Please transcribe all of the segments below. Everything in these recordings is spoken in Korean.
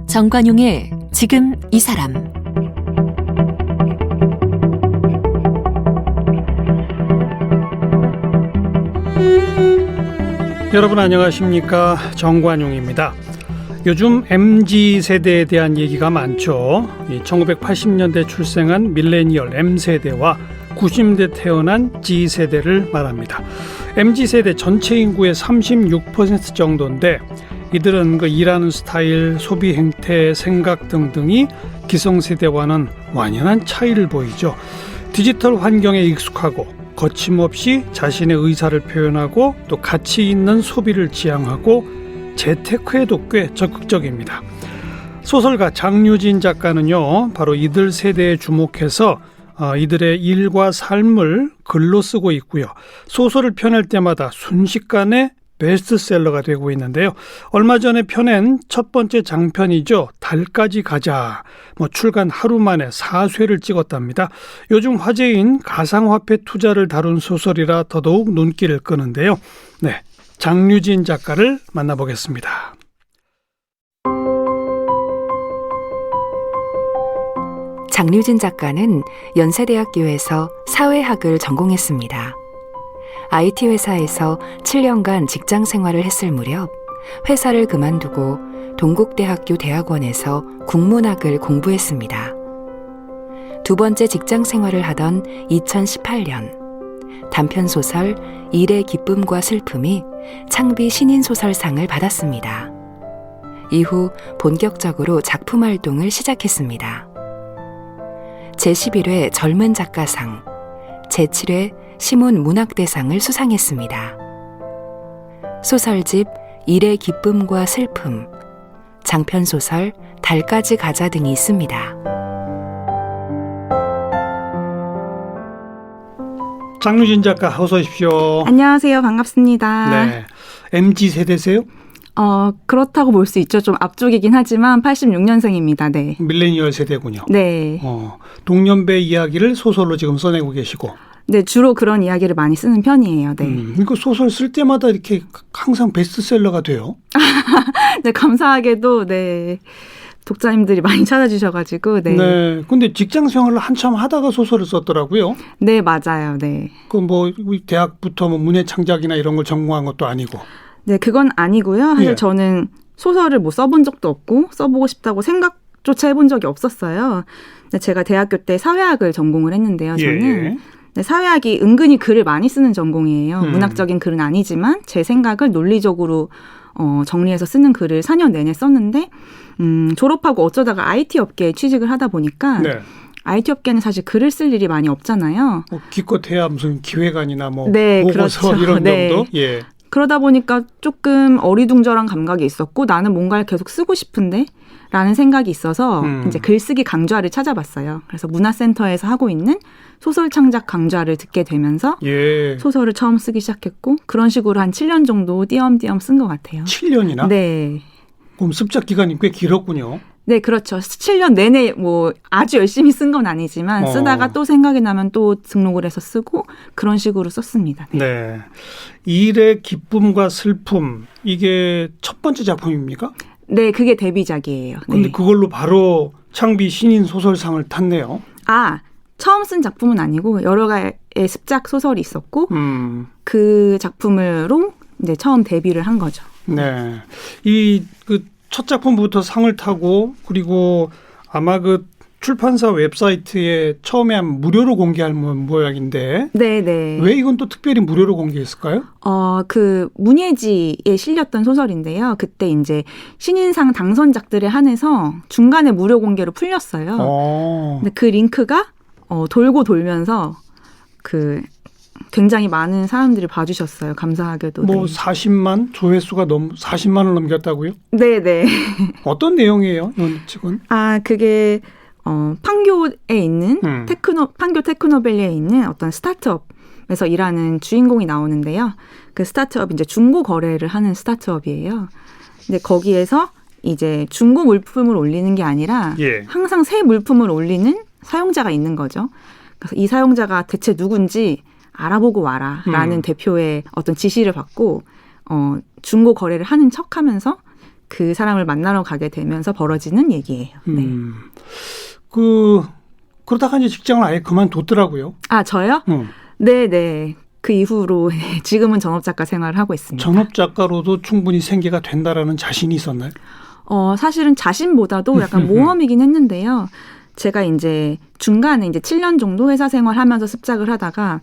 정관용의 지금 이 사람. 여러분 안녕하십니까? 정관용입니다. 요즘 MZ세대에 대한 얘기가 많죠. 1980년대 출생한 밀레니얼 M세대와 90년대 태어난 G세대를 말합니다. MZ세대 전체 인구의 36% 정도인데 이들은 그 일하는 스타일, 소비 행태, 생각 등등이 기성세대와는 완연한 차이를 보이죠. 디지털 환경에 익숙하고 거침없이 자신의 의사를 표현하고 또 가치 있는 소비를 지향하고 재테크에도 꽤 적극적입니다. 소설가 장유진 작가는요, 바로 이들 세대에 주목해서 이들의 일과 삶을 글로 쓰고 있고요. 소설을 펴낼 때마다 순식간에 베스트셀러가 되고 있는데요. 얼마 전에 펴낸 첫 번째 장편이죠. 달까지 가자. 출간 하루 만에 4쇄를 찍었답니다. 요즘 화제인 가상화폐 투자를 다룬 소설이라 더더욱 눈길을 끄는데요. 네, 장유진 작가를 만나보겠습니다. 장유진 작가는 연세대학교에서 사회학을 전공했습니다. IT 회사에서 7년간 직장 생활을 했을 무렵 회사를 그만두고 동국대학교 대학원에서 국문학을 공부했습니다. 두 번째 직장 생활을 하던 2018년 단편소설 일의 기쁨과 슬픔이 창비 신인소설상을 받았습니다. 이후 본격적으로 작품 활동을 시작했습니다. 제11회 젊은 작가상, 제7회 시몬 문학대상을 수상했습니다. 소설집 일의 기쁨과 슬픔, 장편소설 달까지 가자 등이 있습니다. 장유진 작가 어서 오십시오. 안녕하세요. 반갑습니다. 네, MZ세대세요? 그렇다고 볼 수 있죠. 좀 앞쪽이긴 하지만 86년생입니다. 네. 밀레니얼 세대군요. 네. 동년배 이야기를 소설로 지금 써내고 계시고. 네, 주로 그런 이야기를 많이 쓰는 편이에요. 네. 이거 소설 쓸 때마다 이렇게 항상 베스트셀러가 돼요? 네, 감사하게도 네. 독자님들이 많이 찾아주셔가지고, 네. 네. 근데 직장 생활을 한참 하다가 소설을 썼더라고요. 네, 맞아요. 네. 그 대학부터 문예 창작이나 이런 걸 전공한 것도 아니고. 네, 그건 아니고요. 사실 예. 저는 소설을 써본 적도 없고, 써보고 싶다고 생각조차 해본 적이 없었어요. 근데 제가 대학교 때 사회학을 전공을 했는데요. 저는. 예. 네, 사회학이 은근히 글을 많이 쓰는 전공이에요. 문학적인 글은 아니지만 제 생각을 논리적으로 정리해서 쓰는 글을 4년 내내 썼는데 졸업하고 어쩌다가 IT 업계에 취직을 하다 보니까 네. IT 업계는 사실 글을 쓸 일이 많이 없잖아요. 기껏해야 무슨 기획안이나 네, 보고서 그렇죠. 이런 네. 정도? 예. 그러다 보니까 조금 어리둥절한 감각이 있었고 나는 뭔가를 계속 쓰고 싶은데 라는 생각이 있어서 이제 글쓰기 강좌를 찾아봤어요. 그래서 문화센터에서 하고 있는 소설 창작 강좌를 듣게 되면서 예. 소설을 처음 쓰기 시작했고 그런 식으로 한 7년 정도 띄엄띄엄 쓴 것 같아요. 7년이나? 네. 그럼 습작 기간이 꽤 길었군요. 네, 그렇죠. 7년 내내 아주 열심히 쓴 건 아니지만 쓰다가 또 생각이 나면 또 등록을 해서 쓰고 그런 식으로 썼습니다. 네. 네. 일의 기쁨과 슬픔, 이게 첫 번째 작품입니까? 네, 그게 데뷔작이에요. 근데 네. 그걸로 바로 창비 신인 소설상을 탔네요. 처음 쓴 작품은 아니고 여러 가지의 습작 소설이 있었고 그 작품으로 이제 처음 데뷔를 한 거죠. 네. 그 첫 작품부터 상을 타고 그리고 아마 그 출판사 웹사이트에 처음에 무료로 공개할 모양인데 네네. 왜 이건 또 특별히 무료로 공개했을까요? 그 문예지에 실렸던 소설인데요. 그때 이제 신인상 당선작들에 한해서 중간에 무료 공개로 풀렸어요. 근데 그 링크가 돌고 돌면서 굉장히 많은 사람들이 봐주셨어요. 감사하게도. 네. 40만 조회수가 40만을 넘겼다고요? 네네. 어떤 내용이에요? 이건 지금? 그게 판교에 있는 판교 테크노밸리에 있는 어떤 스타트업에서 일하는 주인공이 나오는데요. 그 스타트업 이제 중고 거래를 하는 스타트업이에요. 근데 거기에서 이제 중고 물품을 올리는 게 아니라 예. 항상 새 물품을 올리는 사용자가 있는 거죠. 그래서 이 사용자가 대체 누군지 알아보고 와라라는 대표의 어떤 지시를 받고 중고 거래를 하는 척하면서 그 사람을 만나러 가게 되면서 벌어지는 얘기예요. 네. 그러다가 이제 직장을 아예 그만뒀더라고요. 아, 저요? 네. 그 이후로 지금은 전업작가 생활을 하고 있습니다. 전업작가로도 충분히 생계가 된다라는 자신이 있었나요? 사실은 자신보다도 약간 모험이긴 했는데요. 제가 이제 중간에 이제 7년 정도 회사 생활하면서 습작을 하다가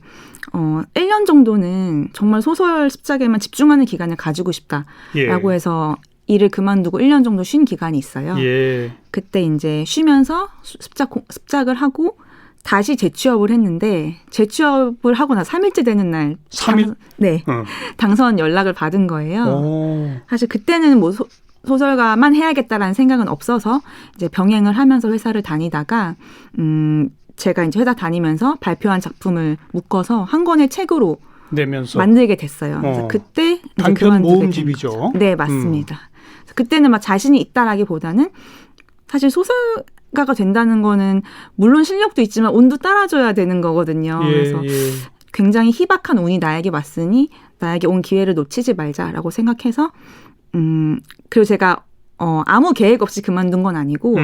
1년 정도는 정말 소설 습작에만 집중하는 기간을 가지고 싶다라고 해서 일을 그만두고 1년 정도 쉰 기간이 있어요. 예. 그때 이제 쉬면서 습작을 하고 다시 재취업을 했는데 재취업을 하고 나 3일째 되는 날 3일? 네. 당선 연락을 받은 거예요. 오. 사실 그때는 뭐 소설가만 해야겠다라는 생각은 없어서 이제 병행을 하면서 회사를 다니다가 제가 이제 회사 다니면서 발표한 작품을 묶어서 한 권의 책으로 내면서 만들게 됐어요. 그래서 그때 단편 모음집이죠. 네, 맞습니다. 그때는 막 자신이 있다라기보다는 사실 소설가가 된다는 거는 물론 실력도 있지만 운도 따라줘야 되는 거거든요. 그래서 굉장히 희박한 운이 나에게 왔으니 나에게 온 기회를 놓치지 말자라고 생각해서 그리고 제가 아무 계획 없이 그만둔 건 아니고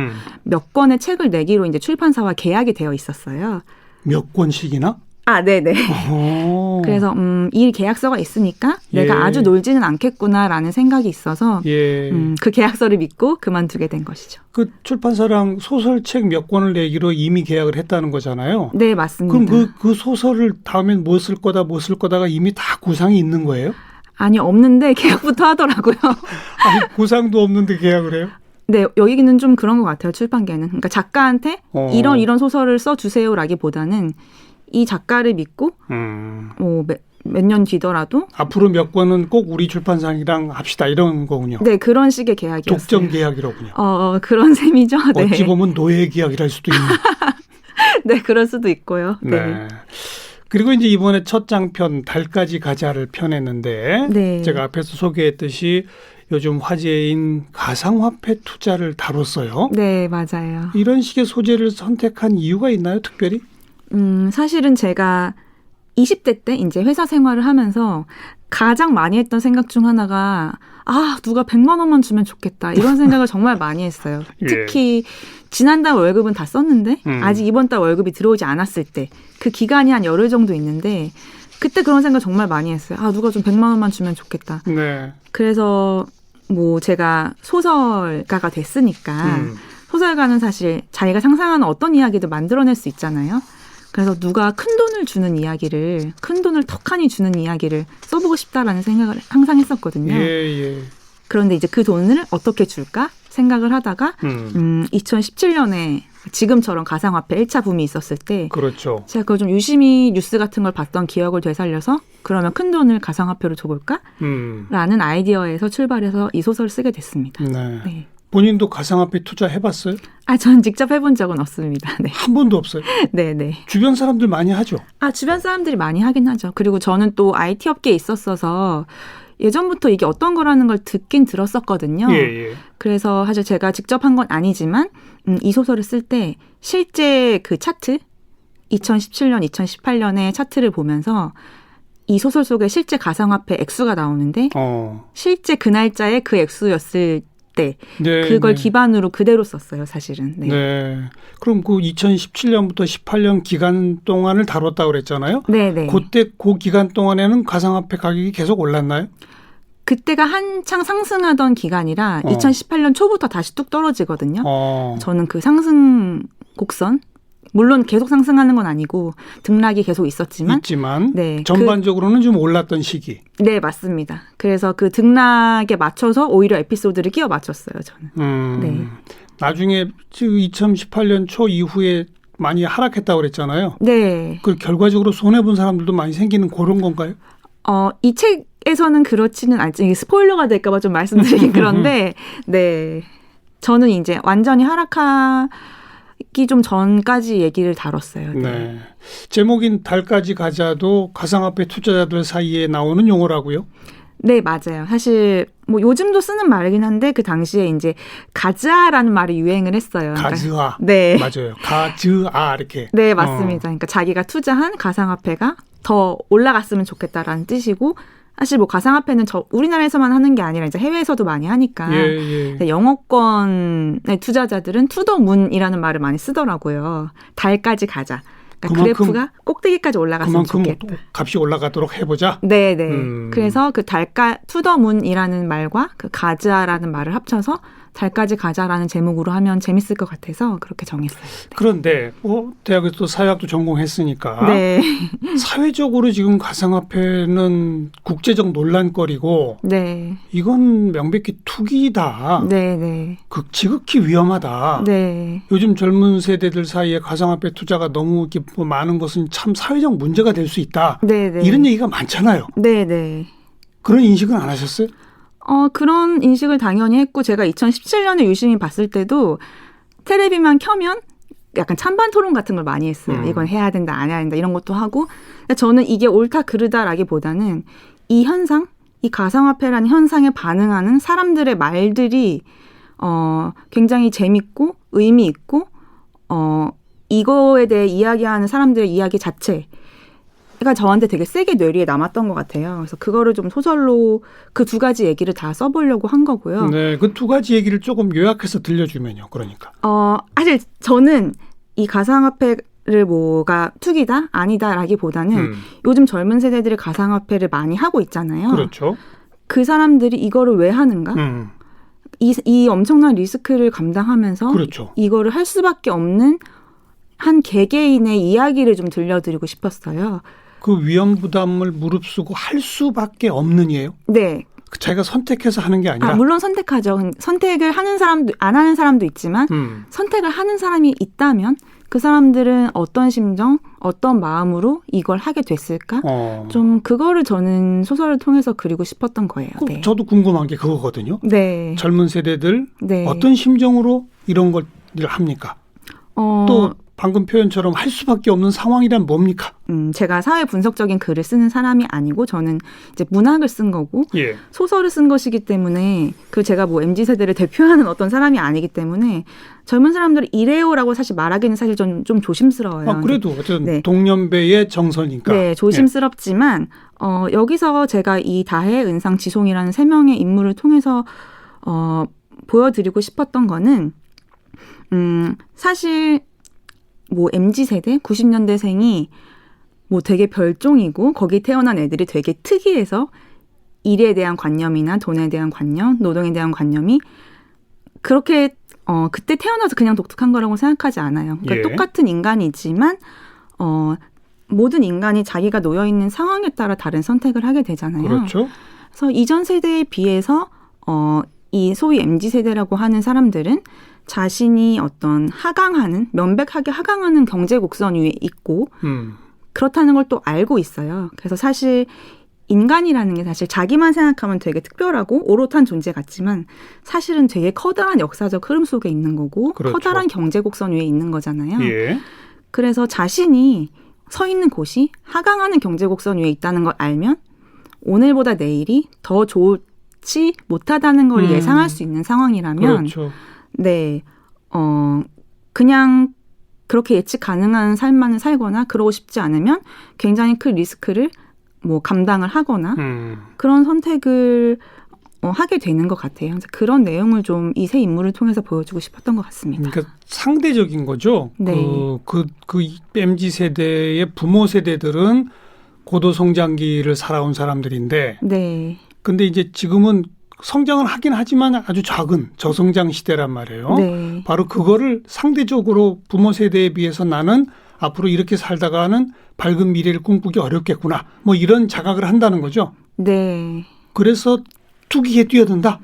몇 권의 책을 내기로 이제 출판사와 계약이 되어 있었어요. 몇 권씩이나? 아, 네네. 그래서 이 계약서가 있으니까 내가 아주 놀지는 않겠구나라는 생각이 있어서 그 계약서를 믿고 그만두게 된 것이죠. 그 출판사랑 소설책 몇 권을 내기로 이미 계약을 했다는 거잖아요. 네, 맞습니다. 그럼 그 소설을 다음엔 뭐 쓸 거다가 이미 다 구상이 있는 거예요? 아니, 없는데 계약부터 하더라고요. 아니, 구상도 없는데 계약을 해요? 네, 여기는 좀 그런 것 같아요. 출판계는. 그러니까 작가한테 이런 소설을 써주세요라기보다는 이 작가를 믿고 몇 년 뒤더라도 앞으로 몇 권은 꼭 우리 출판사랑 합시다 이런 거군요. 네, 그런 식의 계약이었어요. 독점 계약이로군요. 그런 셈이죠. 네. 어찌 보면 노예 계약이랄 수도 있는. 네, 그럴 수도 있고요. 네. 그리고 이제 이번에 첫 장편 달까지 가자를 펴냈는데 네. 제가 앞에서 소개했듯이 요즘 화제인 가상화폐 투자를 다뤘어요. 네, 맞아요. 이런 식의 소재를 선택한 이유가 있나요, 특별히? 사실은 제가 20대 때 이제 회사 생활을 하면서 가장 많이 했던 생각 중 하나가 누가 100만 원만 주면 좋겠다. 이런 생각을 정말 많이 했어요. 특히 지난달 월급은 다 썼는데 아직 이번 달 월급이 들어오지 않았을 때 그 기간이 한 열흘 정도 있는데 그때 그런 생각 정말 많이 했어요. 누가 좀 100만 원만 주면 좋겠다. 네. 그래서 뭐 제가 소설가가 됐으니까 소설가는 사실 자기가 상상하는 어떤 이야기도 만들어낼 수 있잖아요. 그래서 누가 큰 돈을 주는 이야기를, 큰 돈을 턱하니 주는 이야기를 써보고 싶다라는 생각을 항상 했었거든요. 그런데 이제 그 돈을 어떻게 줄까 생각을 하다가 2017년에 지금처럼 가상화폐 1차 붐이 있었을 때 그렇죠. 제가 그걸 좀 유심히 뉴스 같은 걸 봤던 기억을 되살려서 그러면 큰 돈을 가상화폐로 줘볼까? 라는 아이디어에서 출발해서 이 소설을 쓰게 됐습니다. 네. 네. 본인도 가상화폐 투자 해봤어요? 전 직접 해본 적은 없습니다. 네. 한 번도 없어요? 네네. 주변 사람들 많이 하죠? 주변 사람들이 많이 하긴 하죠. 그리고 저는 또 IT 업계에 있었어서 예전부터 이게 어떤 거라는 걸 듣긴 들었었거든요. 그래서 사실 제가 직접 한 건 아니지만 이 소설을 쓸 때 실제 그 차트 2017년, 2018년의 차트를 보면서 이 소설 속에 실제 가상화폐 액수가 나오는데 실제 그 날짜에 그 액수였을 때 그걸 기반으로 그대로 썼어요, 사실은. 네. 그럼 그 2017년부터 18년 기간 동안을 다뤘다고 그랬잖아요. 네네. 그때 그 기간 동안에는 가상화폐 가격이 계속 올랐나요? 그때가 한창 상승하던 기간이라 2018년 초부터 다시 뚝 떨어지거든요. 저는 그 상승 곡선 물론 계속 상승하는 건 아니고 등락이 계속 있었지만 네, 전반적으로는 좀 올랐던 시기. 네, 맞습니다. 그래서 그 등락에 맞춰서 오히려 에피소드를 끼워 맞췄어요, 저는. 네. 나중에 2018년 초 이후에 많이 하락했다고 그랬잖아요. 네. 그 결과적으로 손해본 사람들도 많이 생기는 그런 건가요? 이 책에서는 그렇지는 않지. 스포일러가 될까 봐 좀 말씀드리긴 그런데 네. 저는 이제 완전히 하락하기 좀 전까지 얘기를 다뤘어요. 네. 제목인 달까지 가자도 가상화폐 투자자들 사이에 나오는 용어라고요? 네, 맞아요. 사실 뭐 요즘도 쓰는 말이긴 한데 그 당시에 이제 가즈아라는 말이 유행을 했어요. 가즈아. 네. 맞아요. 가즈아 이렇게. 네, 맞습니다. 그러니까 자기가 투자한 가상화폐가 더 올라갔으면 좋겠다라는 뜻이고 사실 뭐 가상화폐는 우리나라에서만 하는 게 아니라 이제 해외에서도 많이 하니까 예. 영어권의 투자자들은 투더문이라는 말을 많이 쓰더라고요. 달까지 가자. 그러니까 그래프가 꼭대기까지 올라갔으면 좋겠다. 그만큼 값이 올라가도록 해보자. 네. 그래서 그 투더문이라는 말과 그 가즈아라는 말을 합쳐서 달까지 가자라는 제목으로 하면 재밌을 것 같아서 그렇게 정했어요. 네. 그런데 대학에서 또 사회학도 전공했으니까 네. 사회적으로 지금 가상화폐는 국제적 논란거리고 네. 이건 명백히 투기다. 네. 지극히 위험하다. 네. 요즘 젊은 세대들 사이에 가상화폐 투자가 너무 많은 것은 참 사회적 문제가 될 수 있다. 네. 이런 얘기가 많잖아요. 네. 그런 인식은 안 하셨어요? 그런 인식을 당연히 했고 제가 2017년에 유심히 봤을 때도 테레비만 켜면 약간 찬반 토론 같은 걸 많이 했어요. 이건 해야 된다, 안 해야 된다 이런 것도 하고 저는 이게 옳다 그르다라기보다는 이 현상, 이 가상화폐라는 현상에 반응하는 사람들의 말들이 굉장히 재밌고 의미 있고 이거에 대해 이야기하는 사람들의 이야기 자체 가 저한테 되게 세게 뇌리에 남았던 것 같아요. 그래서 그거를 좀 소설로 그 두 가지 얘기를 다 써보려고 한 거고요. 네, 그 두 가지 얘기를 조금 요약해서 들려주면요. 그러니까. 사실 저는 이 가상화폐를 뭐가 투기다 아니다라기보다는 요즘 젊은 세대들이 가상화폐를 많이 하고 있잖아요. 그렇죠. 그 사람들이 이거를 왜 하는가? 이 엄청난 리스크를 감당하면서 그렇죠. 이거를 할 수밖에 없는 한 개개인의 이야기를 좀 들려드리고 싶었어요. 그 위험 부담을 무릅쓰고 할 수밖에 없는 이에요? 네. 자기가 선택해서 하는 게 아니라? 물론 선택하죠. 선택을 하는 사람도 안 하는 사람도 있지만 선택을 하는 사람이 있다면 그 사람들은 어떤 심정, 어떤 마음으로 이걸 하게 됐을까? 좀 그거를 저는 소설을 통해서 그리고 싶었던 거예요. 네. 저도 궁금한 게 그거거든요. 네. 젊은 세대들 네. 어떤 심정으로 이런 걸 합니까? 또 방금 표현처럼 할 수밖에 없는 상황이란 뭡니까? 제가 사회 분석적인 글을 쓰는 사람이 아니고 저는 이제 문학을 쓴 거고 예. 소설을 쓴 것이기 때문에 제가 뭐 MZ세대를 대표하는 어떤 사람이 아니기 때문에 젊은 사람들이 이래요라고 사실 말하기는 사실 좀 조심스러워요. 그래도 어쨌든 네. 동년배의 정서니까. 네, 조심스럽지만 여기서 제가 이 다혜, 은상, 지송이라는 세 명의 인물을 통해서 보여드리고 싶었던 거는 사실 뭐 MZ세대 90년대생이 뭐 되게 별종이고 거기 태어난 애들이 되게 특이해서 일에 대한 관념이나 돈에 대한 관념, 노동에 대한 관념이 그렇게 그때 태어나서 그냥 독특한 거라고 생각하지 않아요. 그러니까 예. 똑같은 인간이지만 모든 인간이 자기가 놓여 있는 상황에 따라 다른 선택을 하게 되잖아요. 그렇죠. 그래서 이전 세대에 비해서 이 소위 MZ세대라고 하는 사람들은 자신이 어떤 명백하게 하강하는 경제 곡선 위에 있고 그렇다는 걸 또 알고 있어요. 그래서 사실 인간이라는 게 사실 자기만 생각하면 되게 특별하고 오롯한 존재 같지만 사실은 되게 커다란 역사적 흐름 속에 있는 거고 그렇죠. 커다란 경제 곡선 위에 있는 거잖아요. 예. 그래서 자신이 서 있는 곳이 하강하는 경제 곡선 위에 있다는 걸 알면 오늘보다 내일이 더 좋지 못하다는 걸 예상할 수 있는 상황이라면 그렇죠. 네, 그냥 그렇게 예측 가능한 삶만을 살거나 그러고 싶지 않으면 굉장히 큰 리스크를 뭐 감당을 하거나 그런 선택을 하게 되는 것 같아요. 그래서 그런 내용을 좀 이 세 인물을 통해서 보여주고 싶었던 것 같습니다. 그러니까 상대적인 거죠. 네. 그 MZ 세대의 부모 세대들은 고도 성장기를 살아온 사람들인데, 네, 근데 이제 지금은 성장을 하긴 하지만 아주 작은 저성장 시대란 말이에요. 네. 바로 그거를 상대적으로 부모 세대에 비해서 나는 앞으로 이렇게 살다가는 밝은 미래를 꿈꾸기 어렵겠구나. 뭐 이런 자각을 한다는 거죠. 네. 그래서 투기에 뛰어든다.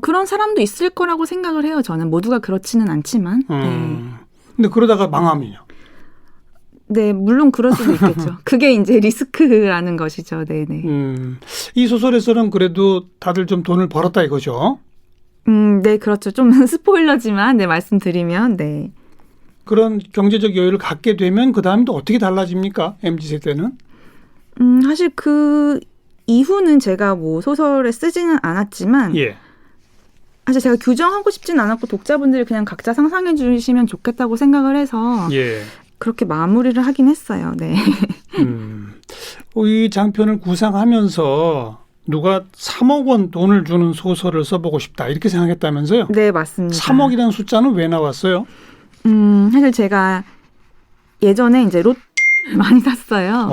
그런 사람도 있을 거라고 생각을 해요. 저는 모두가 그렇지는 않지만. 네. 근데 그러다가 망하면요. 네, 물론 그럴 수도 있겠죠. 그게 이제 리스크라는 것이죠. 네네. 이 소설에서는 그래도 다들 좀 돈을 벌었다 이거죠. 네, 그렇죠. 좀 스포일러지만, 네, 말씀드리면, 네. 그런 경제적 여유를 갖게 되면 그 다음에 또 어떻게 달라집니까? MZ세대는? 사실 이후는 제가 뭐 소설에 쓰지는 않았지만 예. 사실 제가 규정하고 싶진 않았고 독자분들이 그냥 각자 상상해 주시면 좋겠다고 생각을 해서 예. 그렇게 마무리를 하긴 했어요. 네. 이 장편을 구상하면서 누가 3억 원 돈을 주는 소설을 써보고 싶다 이렇게 생각했다면서요? 네, 맞습니다. 3억이라는 숫자는 왜 나왔어요? 사실 제가 예전에 이제 롯 많이 샀어요.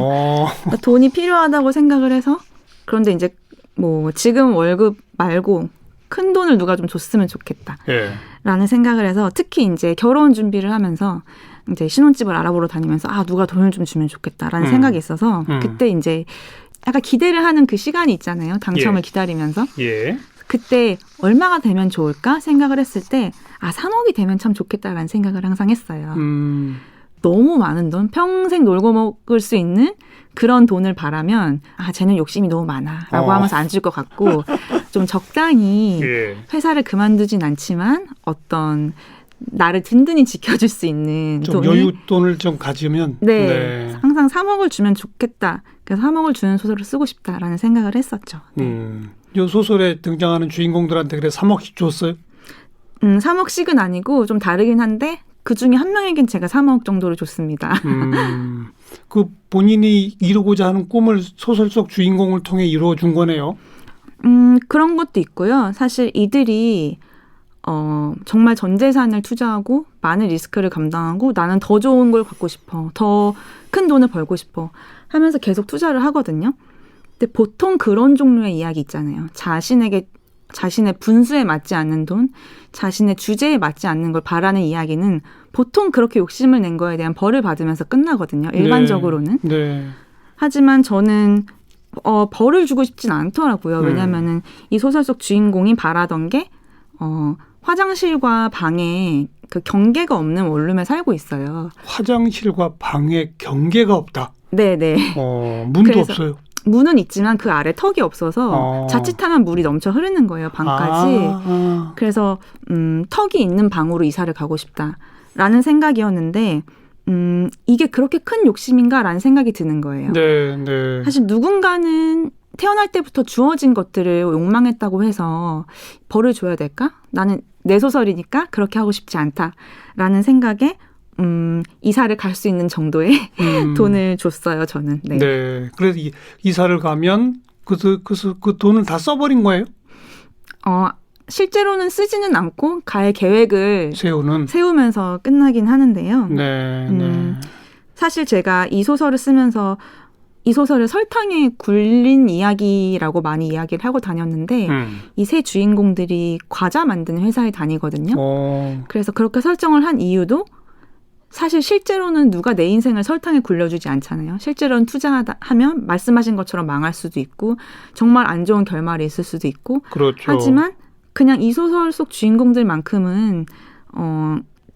그러니까 돈이 필요하다고 생각을 해서 그런데 이제 뭐 지금 월급 말고 큰 돈을 누가 좀 줬으면 좋겠다. 예. 라는 생각을 해서 특히 이제 결혼 준비를 하면서 이제 신혼집을 알아보러 다니면서 누가 돈을 좀 주면 좋겠다라는 생각이 있어서 그때 이제 약간 기대를 하는 그 시간이 있잖아요. 당첨을 예. 기다리면서. 예. 그때 얼마가 되면 좋을까 생각을 했을 때 3억이 되면 참 좋겠다라는 생각을 항상 했어요. 너무 많은 돈, 평생 놀고 먹을 수 있는 그런 돈을 바라면 쟤는 욕심이 너무 많아라고 하면서 안 줄 것 같고 좀 적당히 예. 회사를 그만두진 않지만 어떤 나를 든든히 지켜줄 수 있는 좀 돈이 여윳돈을 좀 가지면 네, 항상 3억을 주면 좋겠다. 그래서 3억을 주는 소설을 쓰고 싶다라는 생각을 했었죠. 네. 이 소설에 등장하는 주인공들한테 그래 3억씩 줬어요? 3억씩은 아니고 좀 다르긴 한데 그중에 한 명에겐 제가 3억 정도를 줬습니다. 그 본인이 이루고자 하는 꿈을 소설 속 주인공을 통해 이루어준 거네요. 그런 것도 있고요. 사실 이들이 정말 전 재산을 투자하고 많은 리스크를 감당하고 나는 더 좋은 걸 갖고 싶어. 더 큰 돈을 벌고 싶어. 하면서 계속 투자를 하거든요. 근데 보통 그런 종류의 이야기 있잖아요. 자신의 분수에 맞지 않는 돈, 자신의 주제에 맞지 않는 걸 바라는 이야기는 보통 그렇게 욕심을 낸 거에 대한 벌을 받으면서 끝나거든요. 일반적으로는. 네. 네. 하지만 저는 벌을 주고 싶진 않더라고요. 왜냐하면은 이 소설 속 주인공이 바라던 게 화장실과 방에 그 경계가 없는 원룸에 살고 있어요. 화장실과 방에 경계가 없다. 네네. 문도 없어요. 문은 있지만 그 아래 턱이 없어서 자칫하면 물이 넘쳐 흐르는 거예요. 방까지. 그래서 턱이 있는 방으로 이사를 가고 싶다라는 생각이었는데 이게 그렇게 큰 욕심인가라는 생각이 드는 거예요. 네, 네. 사실 누군가는 태어날 때부터 주어진 것들을 욕망했다고 해서 벌을 줘야 될까? 나는 내 소설이니까 그렇게 하고 싶지 않다라는 생각에 이사를 갈 수 있는 정도의 돈을 줬어요, 저는. 네. 네. 그래서 이사를 가면 그 돈을 다 써버린 거예요? 실제로는 쓰지는 않고 갈 계획을 세우면서 끝나긴 하는데요. 네, 네. 사실 제가 이 소설을 쓰면서 이 소설을 설탕에 굴린 이야기라고 많이 이야기를 하고 다녔는데 이 세 주인공들이 과자 만드는 회사에 다니거든요. 그래서 그렇게 설정을 한 이유도 사실 실제로는 누가 내 인생을 설탕에 굴려주지 않잖아요. 실제로는 투자하면 말씀하신 것처럼 망할 수도 있고 정말 안 좋은 결말이 있을 수도 있고 그렇죠. 하지만 그냥 이 소설 속 주인공들만큼은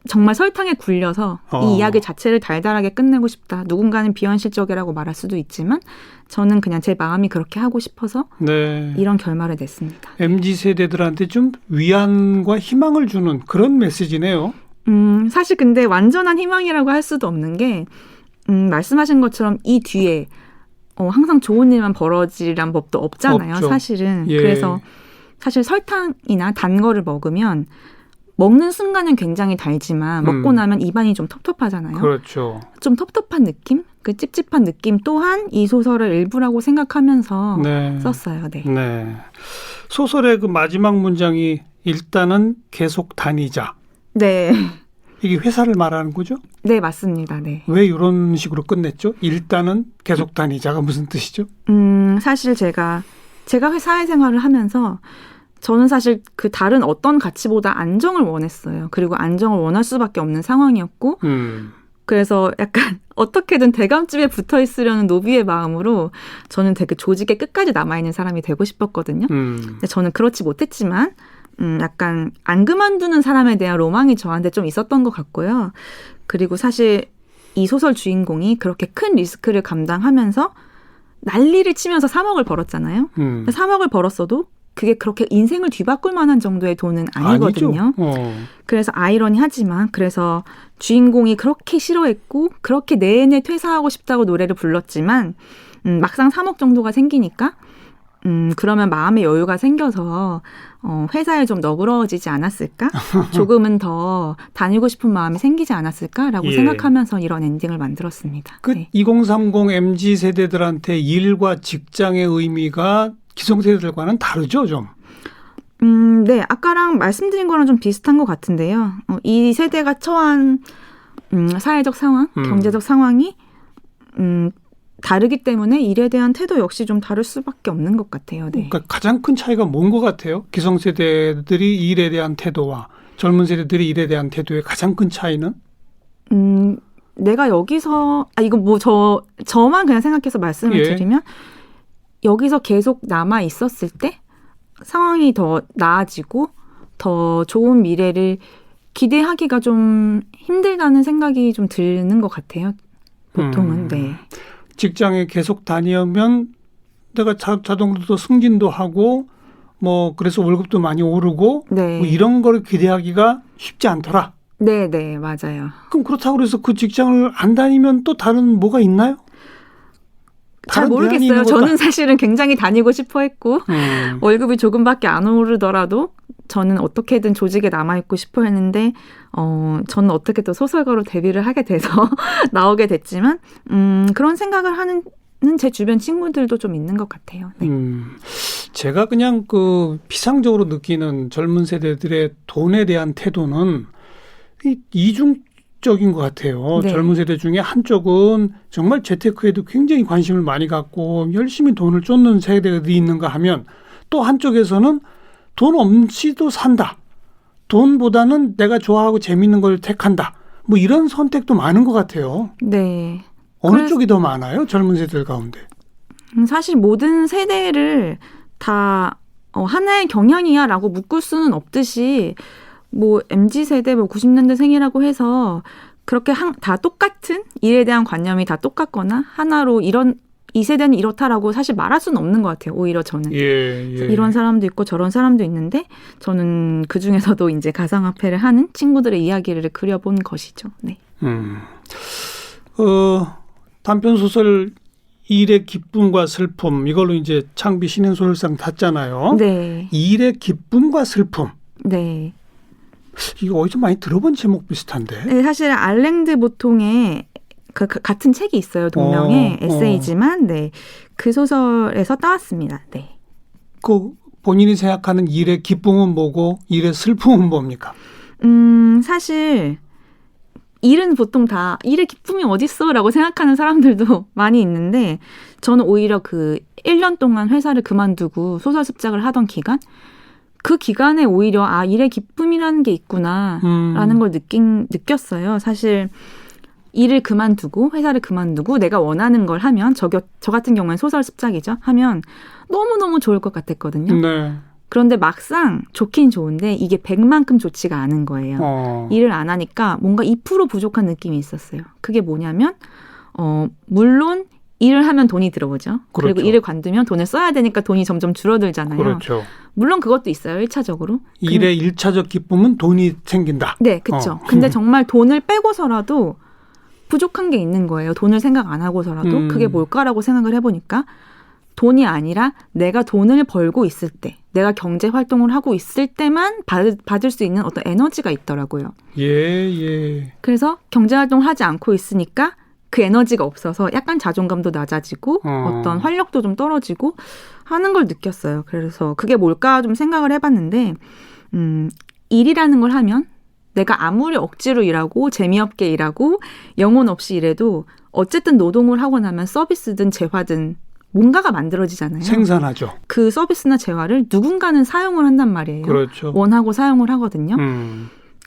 정말 설탕에 굴려서 이 이야기 자체를 달달하게 끝내고 싶다. 누군가는 비현실적이라고 말할 수도 있지만 저는 그냥 제 마음이 그렇게 하고 싶어서 네. 이런 결말을 냈습니다. MZ세대들한테 좀 위안과 희망을 주는 그런 메시지네요. 사실 근데 완전한 희망이라고 할 수도 없는 게 말씀하신 것처럼 이 뒤에 항상 좋은 일만 벌어지란 법도 없잖아요. 없죠. 사실은. 예. 그래서 사실 설탕이나 단 거를 먹으면 먹는 순간은 굉장히 달지만 먹고 나면 입안이 좀 텁텁하잖아요. 그렇죠. 좀 텁텁한 느낌? 그 찝찝한 느낌 또한 이 소설의 일부라고 생각하면서 네. 썼어요. 네. 네. 소설의 그 마지막 문장이 일단은 계속 다니자. 네. 이게 회사를 말하는 거죠? 네, 맞습니다. 네. 왜 이런 식으로 끝냈죠? 일단은 계속 다니자가 무슨 뜻이죠? 사실 제가 사회생활을 하면서 저는 사실 그 다른 어떤 가치보다 안정을 원했어요. 그리고 안정을 원할 수밖에 없는 상황이었고 그래서 약간 어떻게든 대감집에 붙어 있으려는 노비의 마음으로 저는 되게 조직에 끝까지 남아있는 사람이 되고 싶었거든요. 근데 저는 그렇지 못했지만 약간 안 그만두는 사람에 대한 로망이 저한테 좀 있었던 것 같고요. 그리고 사실 이 소설 주인공이 그렇게 큰 리스크를 감당하면서 난리를 치면서 3억을 벌었잖아요. 3억을 벌었어도 그게 그렇게 인생을 뒤바꿀 만한 정도의 돈은 아니거든요. 그래서 아이러니하지만 그래서 주인공이 그렇게 싫어했고 그렇게 내내 퇴사하고 싶다고 노래를 불렀지만 막상 3억 정도가 생기니까 그러면 마음의 여유가 생겨서 회사에 좀 너그러워지지 않았을까? 조금은 더 다니고 싶은 마음이 생기지 않았을까라고 예. 생각하면서 이런 엔딩을 만들었습니다. 그 네. 2030 MZ 세대들한테 일과 직장의 의미가 기성세대들과는 다르죠, 좀. 네, 아까랑 말씀드린 거랑 좀 비슷한 것 같은데요. 이 세대가 처한 사회적 상황, 경제적 상황이 다르기 때문에 일에 대한 태도 역시 좀 다를 수밖에 없는 것 같아요. 네. 그러니까 가장 큰 차이가 뭔 것 같아요? 기성세대들이 일에 대한 태도와 젊은 세대들이 일에 대한 태도의 가장 큰 차이는? 내가 여기서 이거 뭐 저만 그냥 생각해서 말씀을 예. 드리면 여기서 계속 남아 있었을 때 상황이 더 나아지고 더 좋은 미래를 기대하기가 좀 힘들다는 생각이 좀 드는 것 같아요. 보통은. 네. 직장에 계속 다니면 내가 자동으로 승진도 하고 뭐 그래서 월급도 많이 오르고 네. 뭐 이런 걸 기대하기가 쉽지 않더라. 네, 네, 맞아요. 그럼 그렇다고 해서 그 직장을 안 다니면 또 다른 뭐가 있나요? 잘 다른 대안이 모르겠어요. 있는 저는 것도 사실은 굉장히 다니고 싶어 했고 월급이 조금밖에 안 오르더라도 저는 어떻게든 조직에 남아있고 싶어 했는데 저는 어떻게 또 소설가로 데뷔를 하게 돼서 나오게 됐지만 그런 생각을 하는 제 주변 친구들도 좀 있는 것 같아요. 네. 제가 그냥 그 피상적으로 느끼는 젊은 세대들의 돈에 대한 태도는 이중적인 것 같아요. 네. 젊은 세대 중에 한쪽은 정말 재테크에도 굉장히 관심을 많이 갖고 열심히 돈을 쫓는 세대들이 있는가 하면 또 한쪽에서는 돈 없이도 산다. 돈보다는 내가 좋아하고 재밌는 걸 택한다. 뭐 이런 선택도 많은 것 같아요. 네. 어느 쪽이 더 많아요? 젊은 세대들 가운데. 사실 모든 세대를 다 하나의 경향이야라고 묶을 수는 없듯이 뭐 MZ세대 뭐 90년대생이라고 해서 그렇게 다 똑같은 일에 대한 관념이 다 똑같거나 하나로 이 세대는 이렇다라고 사실 말할 수는 없는 것 같아요. 오히려 저는. 예. 이런 사람도 있고 저런 사람도 있는데 저는 그중에서도 이제 가상화폐를 하는 친구들의 이야기를 그려본 것이죠. 네. 단편소설 일의 기쁨과 슬픔 이걸로 이제 창비 신인소설상 탔잖아요. 네. 일의 기쁨과 슬픔. 네. 이거 어디서 많이 들어본 제목 비슷한데. 네, 사실 알랭드 보통의 같은 책이 있어요. 동명의 에세이지만 네. 그 소설에서 따왔습니다. 네. 그 본인이 생각하는 일의 기쁨은 뭐고 일의 슬픔은 뭡니까? 사실 일은 보통 다 일의 기쁨이 어딨어라고 생각하는 사람들도 많이 있는데 저는 오히려 그 1년 동안 회사를 그만두고 소설 습작을 하던 기간 그 기간에 오히려 일의 기쁨이라는 게 있구나라는 걸 느꼈어요. 사실 일을 그만두고 회사를 그만두고 내가 원하는 걸 하면 저 같은 경우는 소설 습작이죠. 하면 너무너무 좋을 것 같았거든요. 네. 그런데 막상 좋긴 좋은데 이게 100만큼 좋지가 않은 거예요. 일을 안 하니까 뭔가 2% 부족한 느낌이 있었어요. 그게 뭐냐면 물론 일을 하면 돈이 들어오죠. 그렇죠. 그리고 일을 관두면 돈을 써야 되니까 돈이 점점 줄어들잖아요. 그렇죠. 물론 그것도 있어요. 1차적으로. 일의 1차적 기쁨은 돈이 생긴다. 네. 그렇죠. 근데 정말 돈을 빼고서라도 부족한 게 있는 거예요. 돈을 생각 안 하고서라도. 그게 뭘까라고 생각을 해보니까 돈이 아니라 내가 돈을 벌고 있을 때, 내가 경제 활동을 하고 있을 때만 받을 수 있는 어떤 에너지가 있더라고요. 예. 그래서 경제 활동을 하지 않고 있으니까 그 에너지가 없어서 약간 자존감도 낮아지고 어떤 활력도 좀 떨어지고 하는 걸 느꼈어요. 그래서 그게 뭘까 좀 생각을 해봤는데 일이라는 걸 하면 내가 아무리 억지로 일하고 재미없게 일하고 영혼 없이 일해도 어쨌든 노동을 하고 나면 서비스든 재화든 뭔가가 만들어지잖아요. 생산하죠. 그 서비스나 재화를 누군가는 사용을 한단 말이에요. 그렇죠. 원하고 사용을 하거든요.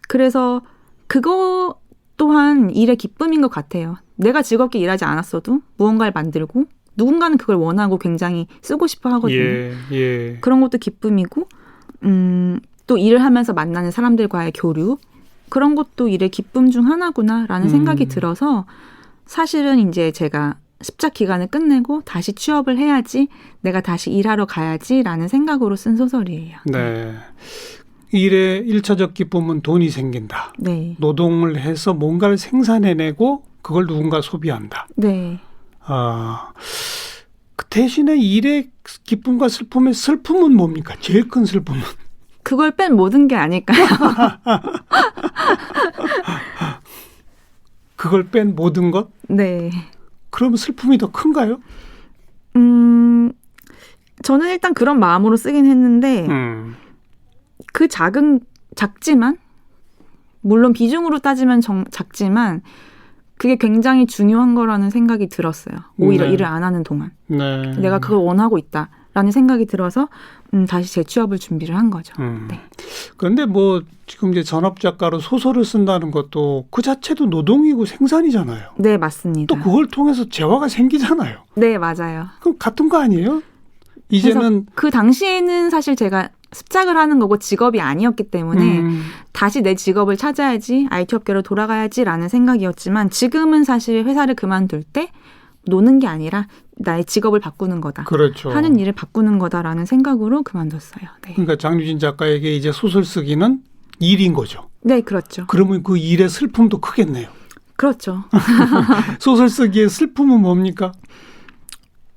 그래서 그거 또한 일의 기쁨인 것 같아요. 내가 즐겁게 일하지 않았어도 무언가를 만들고 누군가는 그걸 원하고 굉장히 쓰고 싶어 하거든요. 예. 그런 것도 기쁨이고 또 일을 하면서 만나는 사람들과의 교류 그런 것도 일의 기쁨 중 하나구나라는 생각이 들어서 사실은 이제 제가 습작 기간을 끝내고 다시 취업을 해야지 내가 다시 일하러 가야지라는 생각으로 쓴 소설이에요. 네. 일의 1차적 기쁨은 돈이 생긴다. 네. 노동을 해서 뭔가를 생산해내고 그걸 누군가 소비한다. 네. 대신에 일의 기쁨과 슬픔의 슬픔은 뭡니까? 제일 큰 슬픔은? 그걸 뺀 모든 게 아닐까요? 그걸 뺀 모든 것? 네. 그러면 슬픔이 더 큰가요? 저는 일단 그런 마음으로 쓰긴 했는데 그 작지만 물론 비중으로 따지면 작지만 그게 굉장히 중요한 거라는 생각이 들었어요. 오히려 네. 일을 안 하는 동안. 네. 내가 그걸 원하고 있다라는 생각이 들어서 다시 재취업을 준비를 한 거죠. 네. 그런데 뭐 지금 이제 전업 작가로 소설을 쓴다는 것도 그 자체도 노동이고 생산이잖아요. 네, 맞습니다. 또 그걸 통해서 재화가 생기잖아요. 네, 맞아요. 그럼 같은 거 아니에요? 이제는 그 당시에는 사실 제가 습작을 하는 거고 직업이 아니었기 때문에 다시 내 직업을 찾아야지, IT 업계로 돌아가야지라는 생각이었지만 지금은 사실 회사를 그만둘 때 노는 게 아니라 나의 직업을 바꾸는 거다. 그렇죠. 하는 일을 바꾸는 거다라는 생각으로 그만뒀어요. 네. 그러니까 장유진 작가에게 이제 소설 쓰기는 일인 거죠. 네, 그렇죠. 그러면 그 일의 슬픔도 크겠네요. 그렇죠. 소설 쓰기의 슬픔은 뭡니까?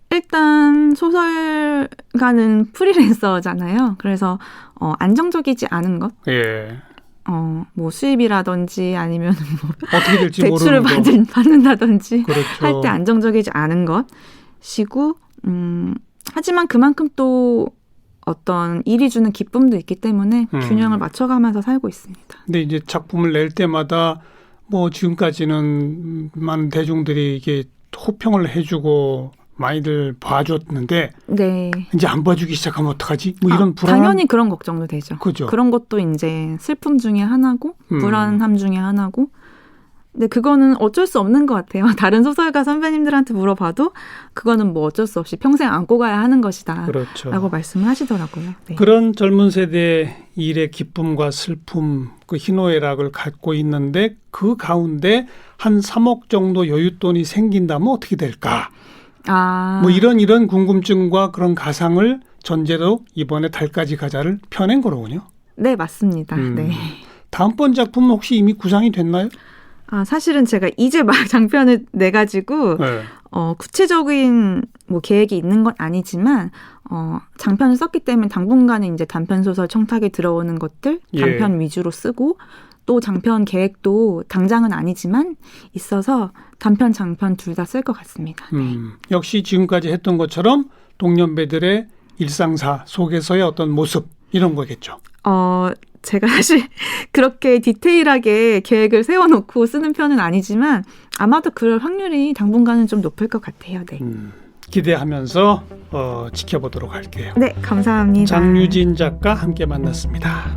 일단 소설가는 프리랜서잖아요. 그래서 안정적이지 않은 것, 예. 뭐 수입이라든지 아니면 뭐 어떻게 될지 대출을 모르는 거. 받는다든지 그렇죠. 할 때 안정적이지 않은 것이고, 하지만 그만큼 또 어떤 일이 주는 기쁨도 있기 때문에 균형을 맞춰가면서 살고 있습니다. 근데 이제 작품을 낼 때마다 뭐 지금까지는 많은 대중들이 이게 호평을 해주고 많이들 봐줬는데 네. 이제 안 봐주기 시작하면 어떡하지? 뭐 이런 불안한. 당연히 그런 걱정도 되죠. 그죠. 그런 것도 이제 슬픔 중에 하나고 불안함 중에 하나고. 근데 그거는 어쩔 수 없는 것 같아요. 다른 소설가 선배님들한테 물어봐도 그거는 뭐 어쩔 수 없이 평생 안고 가야 하는 것이다. 그렇죠. 라고 말씀을 하시더라고요. 네. 그런 젊은 세대의 일의 기쁨과 슬픔, 그 희노애락을 갖고 있는데 그 가운데 한 3억 정도 여윳돈이 생긴다면 어떻게 될까? 뭐 이런 궁금증과 그런 가상을 전제로 이번에 달까지 가자를 펴낸 거로군요. 네, 맞습니다. 네. 다음번 작품은 혹시 이미 구상이 됐나요? 사실은 제가 이제 막 장편을 내가지고 네. 구체적인 뭐 계획이 있는 건 아니지만 장편을 썼기 때문에 당분간은 이제 단편 소설 청탁에 들어오는 것들 단편 위주로 쓰고 또 장편 계획도 당장은 아니지만 있어서 단편, 장편 둘 다 쓸 것 같습니다. 역시 지금까지 했던 것처럼 동년배들의 일상사 속에서의 어떤 모습 이런 거겠죠. 제가 사실 그렇게 디테일하게 계획을 세워놓고 쓰는 편은 아니지만 아마도 그럴 확률이 당분간은 좀 높을 것 같아요. 네. 기대하면서 지켜보도록 할게요. 네, 감사합니다. 장유진 작가 함께 만났습니다.